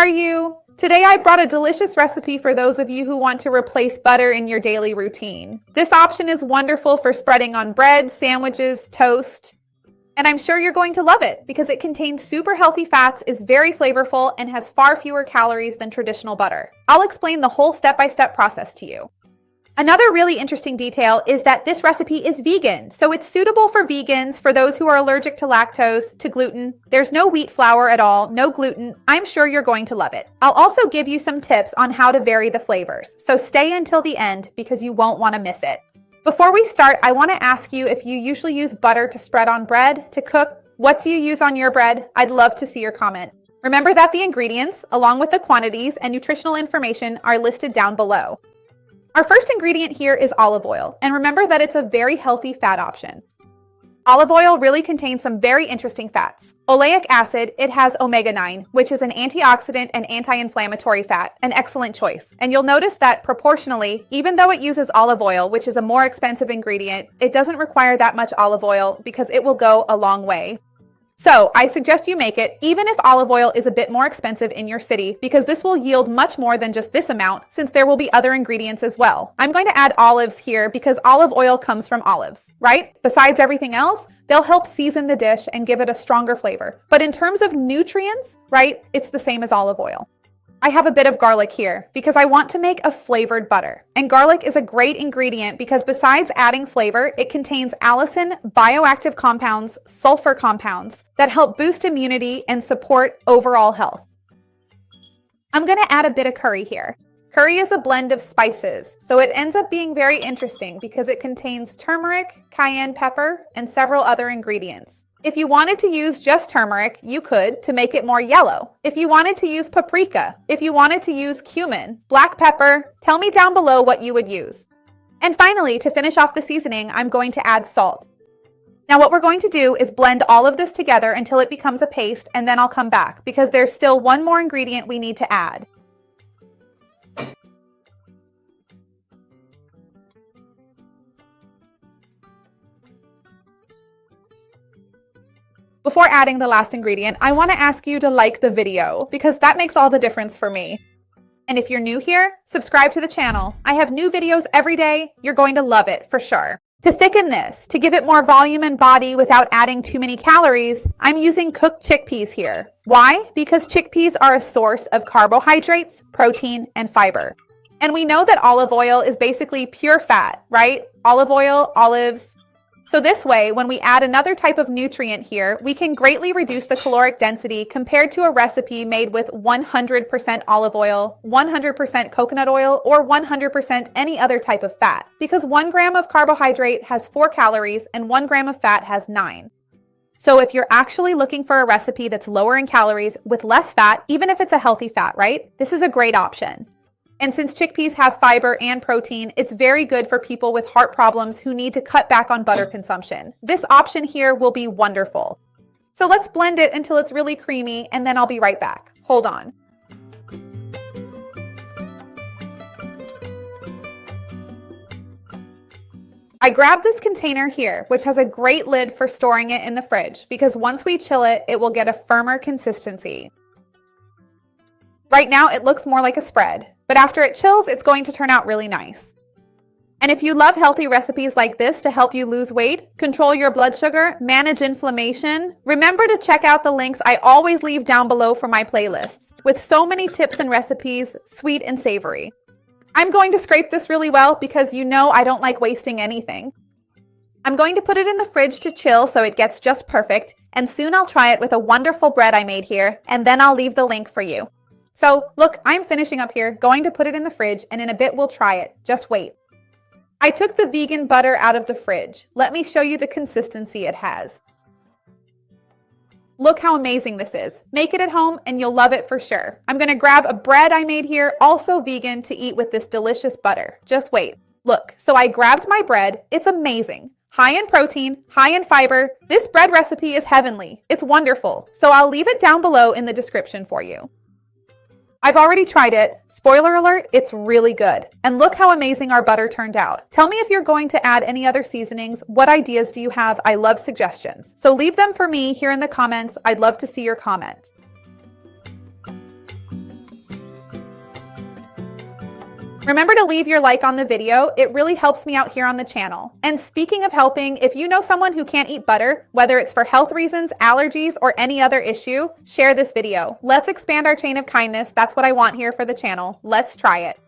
are you? Today I brought a delicious recipe for those of you who want to replace butter in your daily routine. This option is wonderful for spreading on bread, sandwiches, toast, and I'm sure you're going to love it because it contains super healthy fats, is very flavorful, and has far fewer calories than traditional butter. I'll explain the whole step-by-step process to you. Another really interesting detail is that this recipe is vegan, so it's suitable for vegans, for those who are allergic to lactose, to gluten. There's no wheat flour at all, no gluten. I'm sure you're going to love it. I'll also give you some tips on how to vary the flavors, so stay until the end because you won't want to miss it. Before we start, I want to ask you if you usually use butter to spread on bread, to cook. What do you use on your bread? I'd love to see your comment. Remember that the ingredients, along with the quantities and nutritional information, are listed down below. Our first ingredient here is olive oil, and remember that it's a very healthy fat option. Olive oil really contains some very interesting fats. Oleic acid, it has omega-9, which is an antioxidant and anti-inflammatory fat, an excellent choice. And you'll notice that proportionally, even though it uses olive oil, which is a more expensive ingredient, it doesn't require that much olive oil because it will go a long way. So I suggest you make it, even if olive oil is a bit more expensive in your city, because this will yield much more than just this amount, since there will be other ingredients as well. I'm going to add olives here because olive oil comes from olives, right? Besides everything else, they'll help season the dish and give it a stronger flavor. But in terms of nutrients, right, it's the same as olive oil. I have a bit of garlic here because I want to make a flavored butter. And garlic is a great ingredient because besides adding flavor, it contains allicin, bioactive compounds, sulfur compounds that help boost immunity and support overall health. I'm going to add a bit of curry here. Curry is a blend of spices, so it ends up being very interesting because it contains turmeric, cayenne pepper, and several other ingredients. If you wanted to use just turmeric, you could to make it more yellow. If you wanted to use paprika, if you wanted to use cumin, black pepper, tell me down below what you would use. And finally, to finish off the seasoning, I'm going to add salt. Now what we're going to do is blend all of this together until it becomes a paste, and then I'll come back because there's still one more ingredient we need to add. Before adding the last ingredient, I want to ask you to like the video because that makes all the difference for me. And if you're new here, subscribe to the channel. I have new videos every day. You're going to love it for sure. To thicken this, to give it more volume and body without adding too many calories, I'm using cooked chickpeas here. Why? Because chickpeas are a source of carbohydrates, protein, and fiber. And we know that olive oil is basically pure fat, right? Olive oil, olives. So this way, when we add another type of nutrient here, we can greatly reduce the caloric density compared to a recipe made with 100% olive oil, 100% coconut oil, or 100% any other type of fat. Because 1 gram of carbohydrate has 4 calories and 1 gram of fat has 9. So if you're actually looking for a recipe that's lower in calories with less fat, even if it's a healthy fat, right? This is a great option. And since chickpeas have fiber and protein, it's very good for people with heart problems who need to cut back on butter consumption. This option here will be wonderful. So let's blend it until it's really creamy, and then I'll be right back. Hold on. I grabbed this container here, which has a great lid for storing it in the fridge, because once we chill it, it will get a firmer consistency. Right now, it looks more like a spread. But after it chills, it's going to turn out really nice. And if you love healthy recipes like this to help you lose weight, control your blood sugar, manage inflammation, remember to check out the links I always leave down below for my playlists, with so many tips and recipes, sweet and savory. I'm going to scrape this really well because you know I don't like wasting anything. I'm going to put it in the fridge to chill so it gets just perfect, and soon I'll try it with a wonderful bread I made here, and then I'll leave the link for you. So look, I'm finishing up here, going to put it in the fridge, and in a bit we'll try it. Just wait. I took the vegan butter out of the fridge. Let me show you the consistency it has. Look how amazing this is. Make it at home and you'll love it for sure. I'm going to grab a bread I made here, also vegan, to eat with this delicious butter. Just wait. Look, so I grabbed my bread. It's amazing. High in protein, high in fiber. This bread recipe is heavenly. It's wonderful. So I'll leave it down below in the description for you. I've already tried it. Spoiler alert, it's really good. And look how amazing our butter turned out. Tell me if you're going to add any other seasonings. What ideas do you have? I love suggestions. So leave them for me here in the comments. I'd love to see your comment. Remember to leave your like on the video. It really helps me out here on the channel. And speaking of helping, if you know someone who can't eat butter, whether it's for health reasons, allergies, or any other issue, share this video. Let's expand our chain of kindness. That's what I want here for the channel. Let's try it.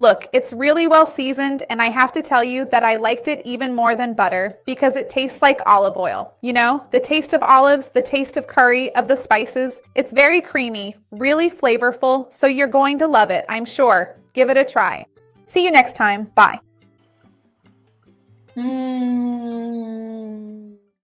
Look, it's really well seasoned, and I have to tell you that I liked it even more than butter because it tastes like olive oil. You know, the taste of olives, the taste of curry, of the spices. It's very creamy, really flavorful, so you're going to love it, I'm sure. Give it a try. See you next time. Bye.